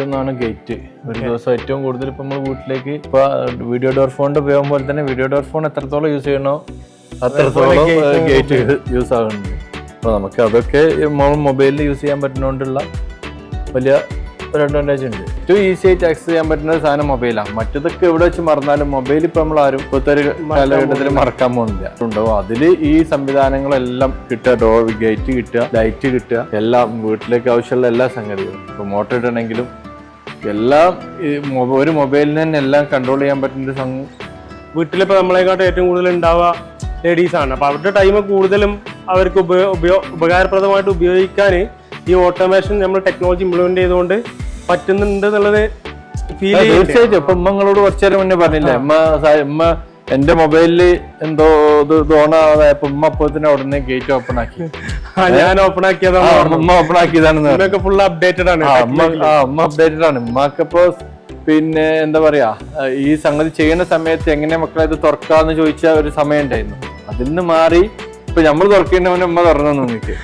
മറ്റൊന്നാണ് ഗേറ്റ്. ഒരു ദിവസം ഏറ്റവും കൂടുതൽ ഇപ്പൊ നമ്മൾ വീട്ടിലേക്ക് ഇപ്പൊ വീഡിയോ ഡോർ ഫോണിന്റെ ഉപയോഗം പോലെ തന്നെ വീഡിയോ ഡോർ ഫോൺ എത്രത്തോളം യൂസ് ചെയ്യണോ അത്രത്തോളം ഗേറ്റ് യൂസ് ആകുന്നുണ്ട്. അപ്പൊ നമുക്ക് അതൊക്കെ മൊബൈലിൽ യൂസ് ചെയ്യാൻ പറ്റുന്നോണ്ടുള്ള വലിയ ഒരു അഡ്വാൻറ്റേജ് ഉണ്ട്. ഏറ്റവും ഈസി ആയിട്ട് ആക്സസ് ചെയ്യാൻ പറ്റുന്ന ഒരു സാധനം മൊബൈലാണ്. മറ്റതൊക്കെ എവിടെ വെച്ച് മറന്നാലും മൊബൈൽ ഇപ്പൊ നമ്മൾ ആരും ഇപ്പോഴത്തെ ഒരു കാലഘട്ടത്തിൽ മറക്കാൻ പോകുന്നില്ല. ഉണ്ടാവും അതില് ഈ സംവിധാനങ്ങളെല്ലാം കിട്ടുക, ഡോർ ഗേറ്റ് കിട്ടുക, ലൈറ്റ് കിട്ടുക, എല്ലാം വീട്ടിലേക്ക് ആവശ്യമുള്ള എല്ലാ സംഗതികളും. ഇപ്പൊ മോട്ടർ ഇടണമെങ്കിലും എല്ലാം ഒരു മൊബൈലിൽ തന്നെ എല്ലാം കൺട്രോൾ ചെയ്യാൻ പറ്റുന്ന വീട്ടിലിപ്പോ നമ്മളെക്കാട്ടും ഏറ്റവും കൂടുതൽ ഉണ്ടാവുക ലേഡീസ് ആണ്. അപ്പൊ അവരുടെ ടൈം കൂടുതലും അവർക്ക് ഉപകാരപ്രദമായിട്ട് ഉപയോഗിക്കാൻ ഈ ഓട്ടോമേഷൻ നമ്മൾ ടെക്നോളജി ഇംപ്ലിമെന്റ് ചെയ്തുകൊണ്ട് പറ്റുന്നുണ്ട് എന്നുള്ളത് ഫീൽ ചെയ്യും. തീർച്ചയായിട്ടും. ഇപ്പൊ ഉമ്മങ്ങളോട് കുറച്ചു നേരം മുന്നേ പറഞ്ഞില്ലേ, ഉമ്മ എന്റെ മൊബൈലില് എന്തോ ഇത് ഓണാവാതായപ്പോ ഉമ്മ അപ്പോഴത്തേന് ഉടനെ ഗേറ്റ് ഓപ്പൺ ആക്കി. ഞാൻ ഓപ്പൺ ആക്കിയതാണ്, ഉമ്മ ഓപ്പൺ ആക്കിയതാണ്. ഫുൾ അപ്ഡേറ്റഡ് ആണ്. ഉമ്മ അപ്ഡേറ്റഡ് ആണ്. ഉമ്മക്കിപ്പോ പിന്നെ എന്താ പറയാ, ഈ സംഗതി ചെയ്യുന്ന സമയത്ത് എങ്ങനെ മക്കളെ ഇത് തുറക്കാന്ന് ചോദിച്ച ഒരു സമയം ഉണ്ടായിരുന്നു. അതിൽ നിന്ന് മാറി ഇപ്പൊ നമ്മൾ തുറക്കേണ്ട ഉമ്മ തുറന്നു നിൽക്കുക.